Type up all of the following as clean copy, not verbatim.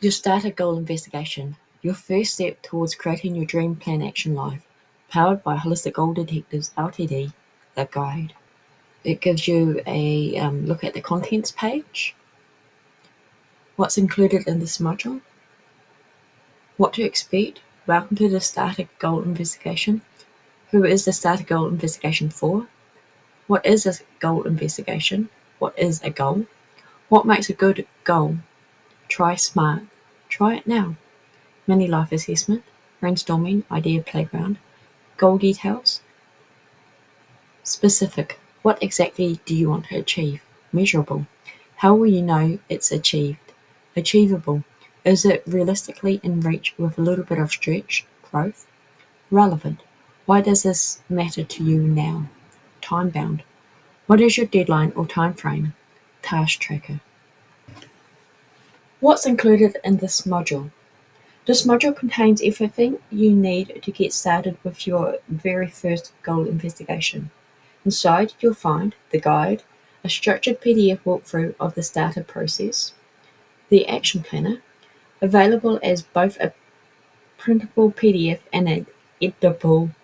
Your starter goal investigation. Your first step towards creating your dream plan action life. Powered by Holistic Goal Detectives Ltd, the guide. It gives you a look at the contents page. What's included in this module? What to expect? Welcome to the starter goal investigation. Who is the starter goal investigation for? What is a goal investigation? What is a goal? What makes a good goal? Try SMART. Try it now. Mini life assessment, brainstorming, idea playground, goal details. Specific. What exactly do you want to achieve? Measurable. How will you know it's achieved? Achievable. Is it realistically in reach with a little bit of stretch, growth? Relevant. Why does this matter to you now? Time bound. What is your deadline or time frame? Task tracker. What's included in this module? This module contains everything you need to get started with your very first goal investigation. Inside, you'll find the guide, a structured PDF walkthrough of the starter process, the action planner, available as both a printable PDF and an editable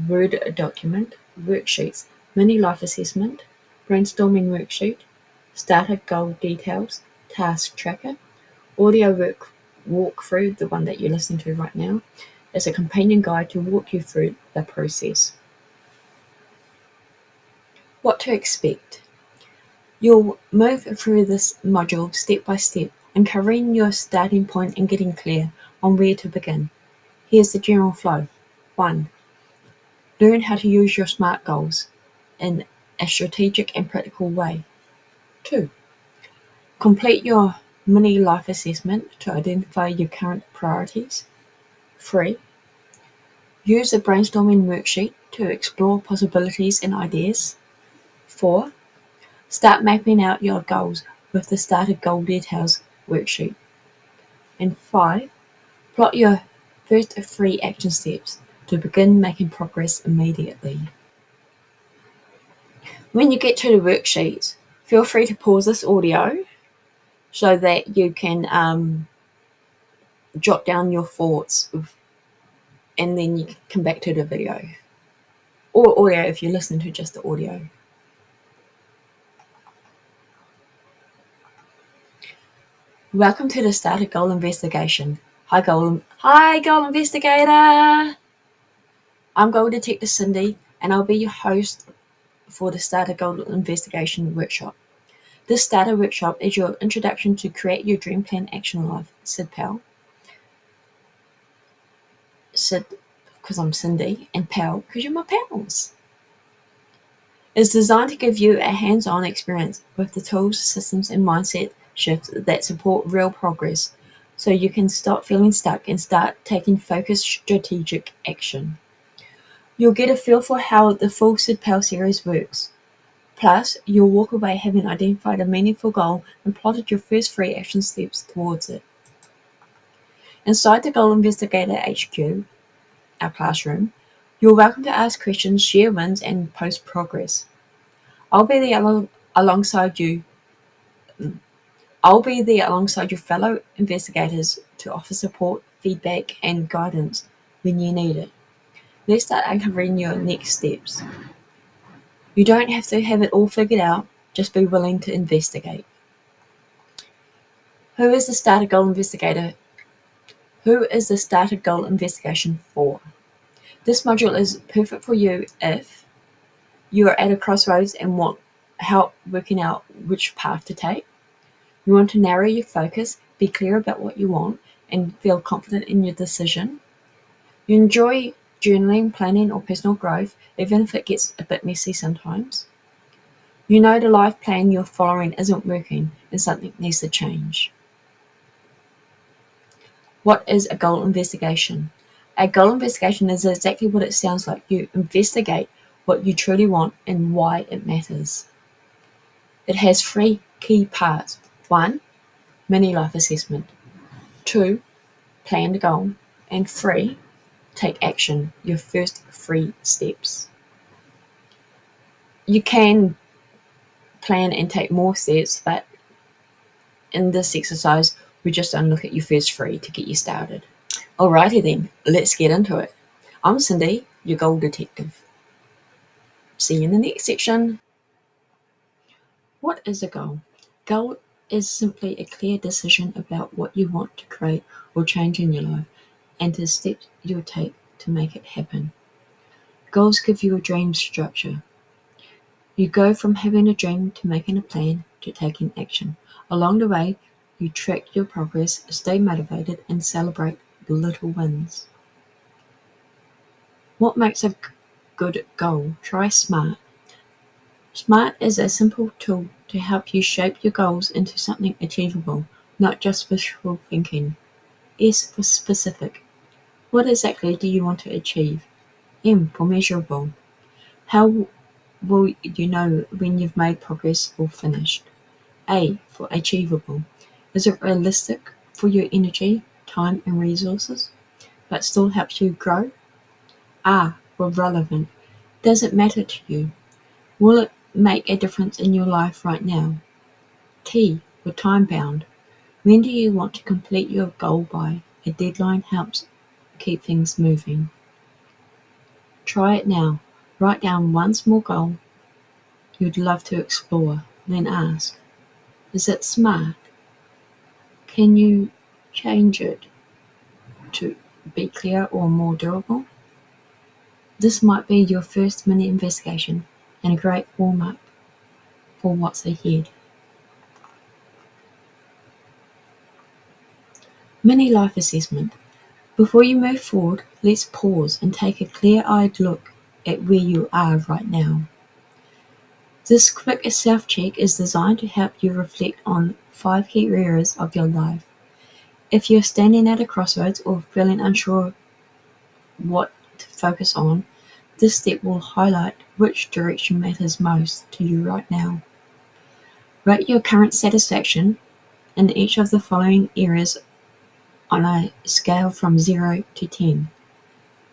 Word document, worksheets, mini life assessment, brainstorming worksheet, starter goal details, task tracker, audio walkthrough, the one that you're listening to right now, is a companion guide to walk you through the process. What to expect? You'll move through this module step by step, uncovering your starting point and getting clear on where to begin. Here's the general flow. 1. Learn how to use your SMART goals in a strategic and practical way. 2. Complete your mini life assessment to identify your current priorities. 3. Use the brainstorming worksheet to explore possibilities and ideas. 4. Start mapping out your goals with the starter goal details worksheet. And 5. Plot your first 3 action steps to begin making progress immediately. When you get to the worksheet, feel free to pause this audio so that you can jot down your thoughts and then you can come back to the video. Or audio if you're listening to just the audio. Welcome to the Starter Goal Investigation. Hi Goal Investigator! I'm Goal Detective Cindy and I'll be your host for the Starter Goal Investigation Workshop. This starter workshop is your introduction to create your dream plan action life, CYDPAL. Cyd, because I'm Cindy, and PAL, because you're my pals. It's designed to give you a hands-on experience with the tools, systems, and mindset shifts that support real progress so you can stop feeling stuck and start taking focused strategic action. You'll get a feel for how the full CYDPAL series works. Plus, you'll walk away having identified a meaningful goal and plotted your first 3 action steps towards it. Inside the Goal Investigator HQ, our classroom, you're welcome to ask questions, share wins, and post progress. I'll be there alongside your fellow investigators to offer support, feedback, and guidance when you need it. Let's start uncovering your next steps. You don't have to have it all figured out, just be willing to investigate. Who is the Starter Goal Investigator? Who is the Starter Goal Investigation for? This module is perfect for you if you are at a crossroads and want help working out which path to take. You want to narrow your focus, be clear about what you want, and feel confident in your decision. You enjoy journaling, planning, or personal growth, even if it gets a bit messy sometimes. You know the life plan you're following isn't working and something needs to change. What is a goal investigation? A goal investigation is exactly what it sounds like. You investigate what you truly want and why it matters. It has 3 key parts. 1, mini life assessment. 2, plan the goal. And 3, take action, your first 3 steps. You can plan and take more steps, but in this exercise, We're just going to look at your first 3 to get you started. Alrighty then, let's get into it. I'm Cindy, your goal detective. See you in the next section. What is a goal? Goal is simply a clear decision about what you want to create or change in your life and the steps you'll take to make it happen. Goals give you a dream structure. You go from having a dream to making a plan to taking action. Along the way, you track your progress, stay motivated, and celebrate the little wins. What makes a good goal? Try SMART. SMART is a simple tool to help you shape your goals into something achievable, not just wishful thinking. S for specific. What exactly do you want to achieve? M for measurable. How will you know when you've made progress or finished? A for achievable. Is it realistic for your energy, time, and resources, but still helps you grow? R for relevant. Does it matter to you? Will it make a difference in your life right now? T for time bound. When do you want to complete your goal by? A deadline helps keep things moving. Try it now. Write down one small goal you'd love to explore, then ask, is it smart? Can you change it to be clearer or more durable? This might be your first mini investigation and a great warm-up for what's ahead. Mini life assessment. Before you move forward, let's pause and take a clear-eyed look at where you are right now. This quick self-check is designed to help you reflect on 5 key areas of your life. If you're standing at a crossroads or feeling unsure what to focus on, this step will highlight which direction matters most to you right now. Rate your current satisfaction in each of the following areas on a scale from 0 to 10.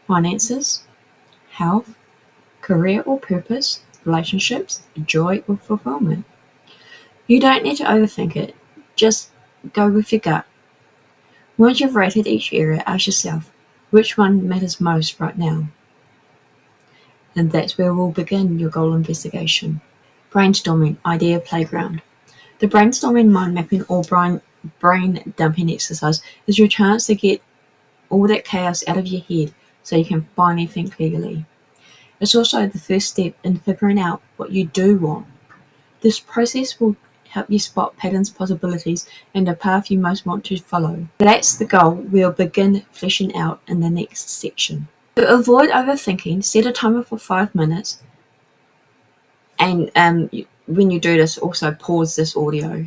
Finances, health, career or purpose, relationships, joy or fulfillment. You don't need to overthink it, just go with your gut. Once you've rated each area, ask yourself, which one matters most right now? And that's where we'll begin your goal investigation. Brainstorming, idea playground. The brainstorming, mind mapping, or brain dumping exercise is your chance to get all that chaos out of your head so you can finally think clearly. It's also the first step in figuring out what you do want. This process will help you spot patterns, possibilities, and the path you most want to follow. That's the goal we'll begin fleshing out in the next section. To avoid overthinking, set a timer for 5 minutes, and when you do this, also pause this audio.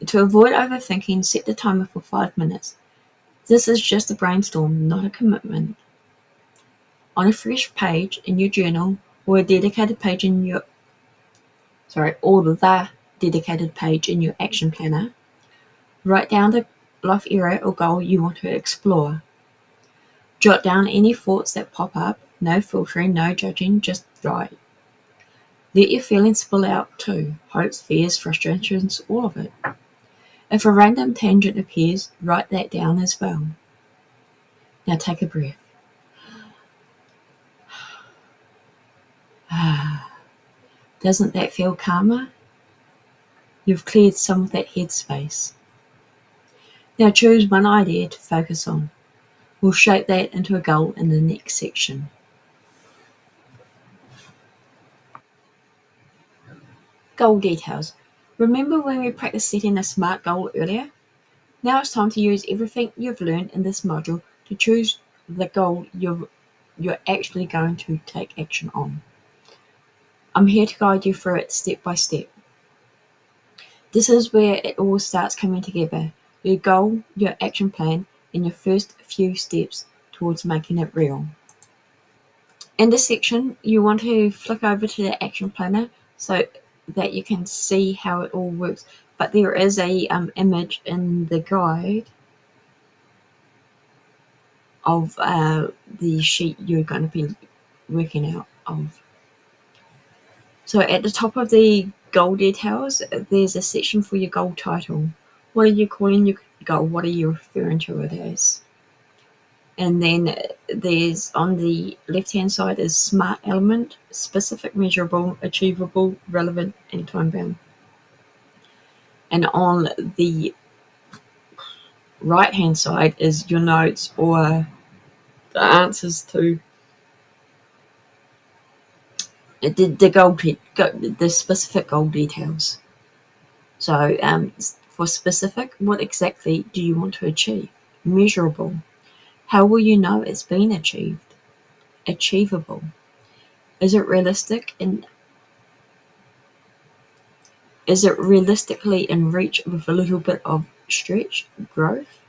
To avoid overthinking, set the timer for 5 minutes. This is just a brainstorm, not a commitment. On a fresh page in your journal or the dedicated page in your action planner, write down the life area or goal you want to explore. Jot down any thoughts that pop up, no filtering, no judging, just write. Let your feelings spill out too, hopes, fears, frustrations, all of it. If a random tangent appears, write that down as well. Now take a breath. Doesn't that feel calmer? You've cleared some of that headspace. Now choose one idea to focus on. We'll shape that into a goal in the next section. Goal details. Remember when we practiced setting a SMART goal earlier? Now it's time to use everything you've learned in this module to choose the goal you're actually going to take action on. I'm here to guide you through it step by step. This is where it all starts coming together. Your goal, your action plan, and your first few steps towards making it real. In this section, you want to flick over to the action planner so that you can see how it all works. But there is a image in the guide of the sheet you're going to be working out of. So at the top of the goal details, there's a section for your goal title. What are you calling your goal? What are you referring to it as? And then there's on the left-hand side is SMART element: specific, measurable, achievable, relevant, and time-bound. And on the right-hand side is your notes or the answers to the specific goal details. So for specific, what exactly do you want to achieve? Measurable, how will you know it's been achieved? Achievable, is it realistically in reach with a little bit of stretch? Growth.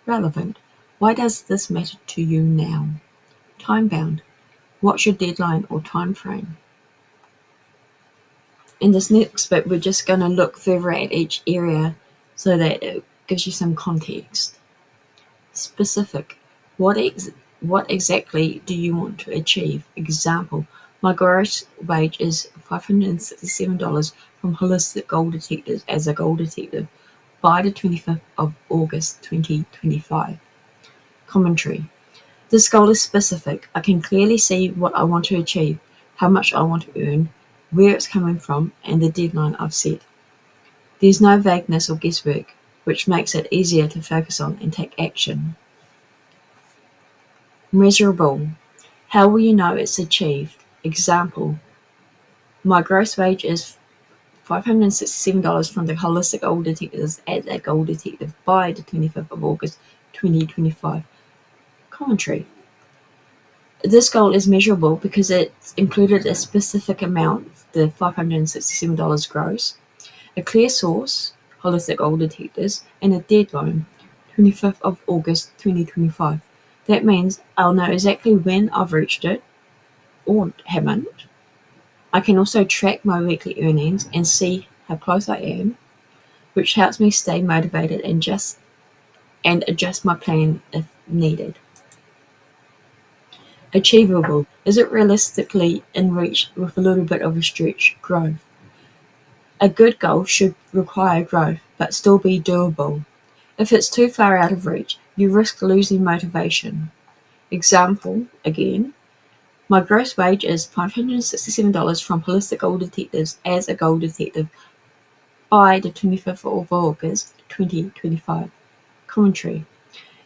Relevant, why does this matter to you now? Time bound, what's your deadline or time frame? In this next bit, we're just going to look further at each area so that it gives you some context. Specific, what exactly do you want to achieve? Example, my gross wage is $567 from Holistic Goal Detectives as a goal detective by the 25th of August 2025. Commentary, this goal is specific. I can clearly see what I want to achieve, how much I want to earn, where it's coming from, and the deadline I've set. There's no vagueness or guesswork, which makes it easier to focus on and take action. Measurable, how will you know it's achieved? Example, my gross wage is $567 from the Holistic Goal Detectives as a goal detective by the 25th of August 2025. Commentary, this goal is measurable because it's included a specific amount, the $567 gross, a clear source, Holistic Goal Detectives, and a deadline, 25th of August 2025. That means I'll know exactly when I've reached it or haven't. I can also track my weekly earnings and see how close I am, which helps me stay motivated and adjust my plan if needed. Achievable, is it realistically in reach with a little bit of a stretch? Growth, a good goal should require growth but still be doable. If it's too far out of reach, you risk losing motivation. Example, again, my gross wage is $567 from Holistic Goal Detectives as a goal detective by the 25th of August 2025. Commentary,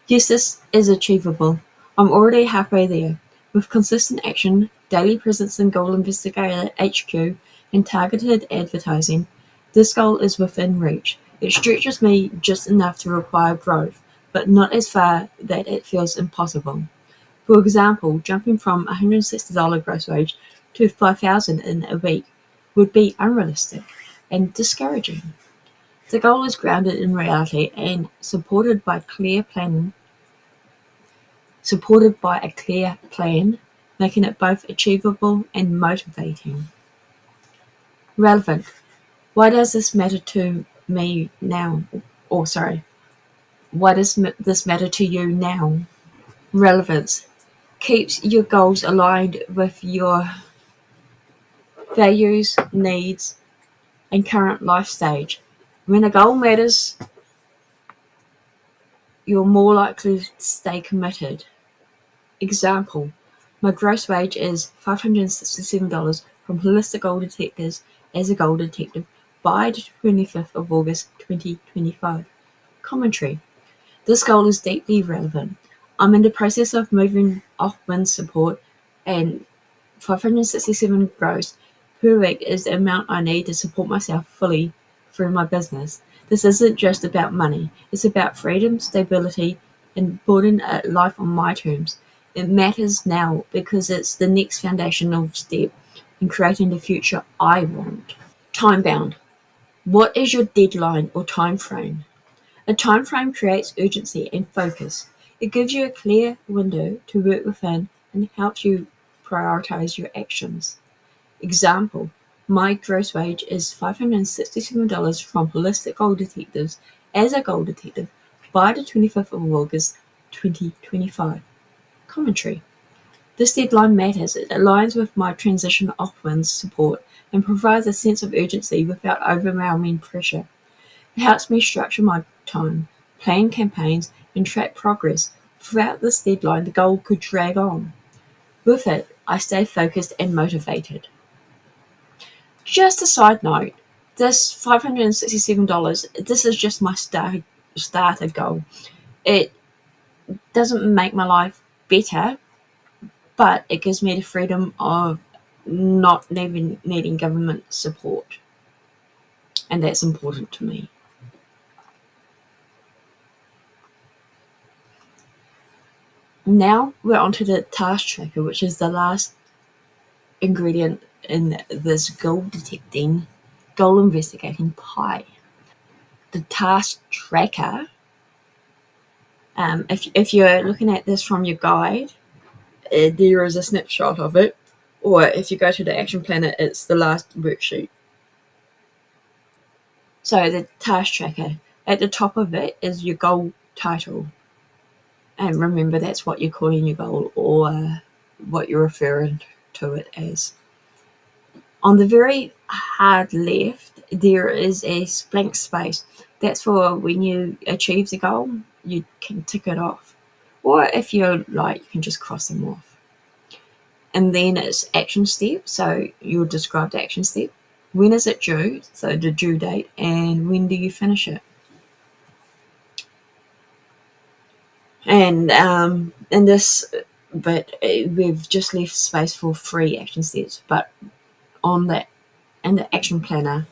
yes, this is achievable. I'm already halfway there. With consistent action, daily presence in Goal Investigator HQ, and targeted advertising, this goal is within reach. It stretches me just enough to require growth, but not as far that it feels impossible. For example, jumping from $160 gross wage to $5,000 in a week would be unrealistic and discouraging. The goal is grounded in reality and supported by a clear plan, making it both achievable and motivating. Relevant, why does this matter to me now? Why does this matter to you now? Relevance, keeps your goals aligned with your values, needs, and current life stage. When a goal matters, you're more likely to stay committed. Example, my gross wage is $567 from Holistic Goal Detectives as a goal detective by the 25th of August 2025. Commentary, this goal is deeply relevant. I'm in the process of moving off wind support, and 567 gross per week is the amount I need to support myself fully through my business. This isn't just about money. It's about freedom, stability, and building a life on my terms. It matters now because it's the next foundational step in creating the future I want. Time bound. What is your deadline or time frame? A time frame creates urgency and focus. It gives you a clear window to work within and helps you prioritize your actions. Example, my gross wage is $567 from Holistic Goal Detectives as a goal detective by the 25th of August 2025. Commentary, this deadline matters. It aligns with my transition off wind support and provides a sense of urgency without overwhelming pressure. It helps me structure my time, plan campaigns, and track progress. Without this deadline, the goal could drag on. With it, I stay focused and motivated. Just a side note, this $567, this is just my starter goal. It doesn't make my life better, but it gives me the freedom of not needing government support. And that's important to me. Now we're onto the task tracker, which is the last ingredient in this goal detecting, goal investigating pie. The task tracker, if you're looking at this from your guide, there is a snapshot of it, or if you go to the action planner, it's the last worksheet. So the task tracker, at the top of it is your goal title. And remember, that's what you're calling your goal, or what you're referring to it as. On the very hard left, there is a blank space. That's for when you achieve the goal, you can tick it off. Or if you like, you can just cross them off. And then it's action step, so you'll describe the action step. When is it due, so the due date, and when do you finish it? And in this bit, we've just left space for 3 action steps, but in the action planner,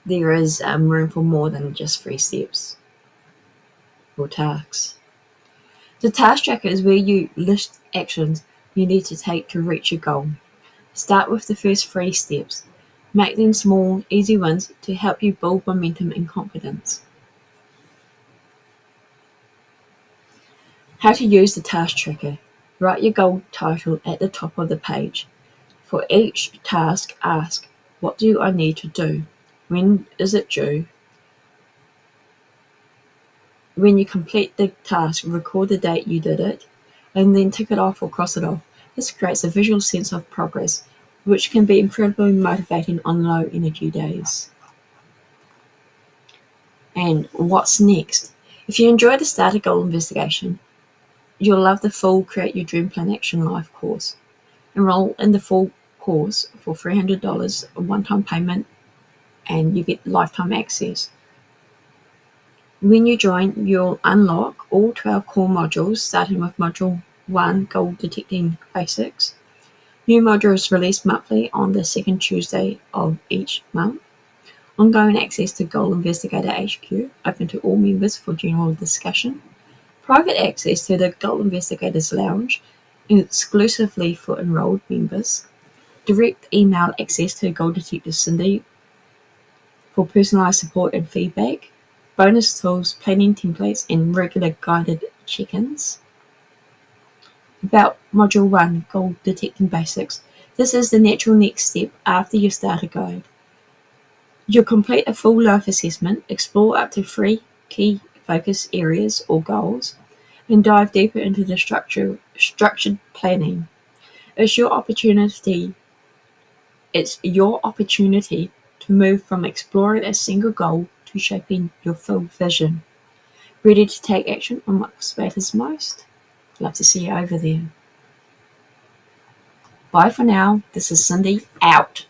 there is room for more than just 3 steps or tasks. The task tracker is where you list actions you need to take to reach your goal. Start with the first 3 steps. Make them small, easy ones to help you build momentum and confidence. How to use the task tracker. Write your goal title at the top of the page. For each task, ask, what do I need to do? When is it due? When you complete the task, record the date you did it, and then tick it off or cross it off. This creates a visual sense of progress, which can be incredibly motivating on low energy days. And what's next? If you enjoy the Starter Goal Investigation, you'll love the full Create Your Dream Plan Action Live course. Enroll in the full course for $300, a one-time payment, and you get lifetime access. When you join, you'll unlock all 12 core modules, starting with Module 1, Goal Detecting Basics. New modules released monthly on the second Tuesday of each month. Ongoing access to Goal Investigator HQ, open to all members for general discussion. Private access to the Goal Investigators Lounge, exclusively for enrolled members. Direct email access to Goal Detective Cindy for personalised support and feedback. Bonus tools, planning templates, and regular guided check-ins. About Module 1, Goal Detecting Basics. This is the natural next step after your starter guide. You'll complete a full life assessment, explore up to 3 key focus areas or goals, and dive deeper into the structured planning. It's your opportunity to move from exploring a single goal to shaping your full vision. Ready to take action on what matters most? Love to see you over there. Bye for now. This is Cindy, out.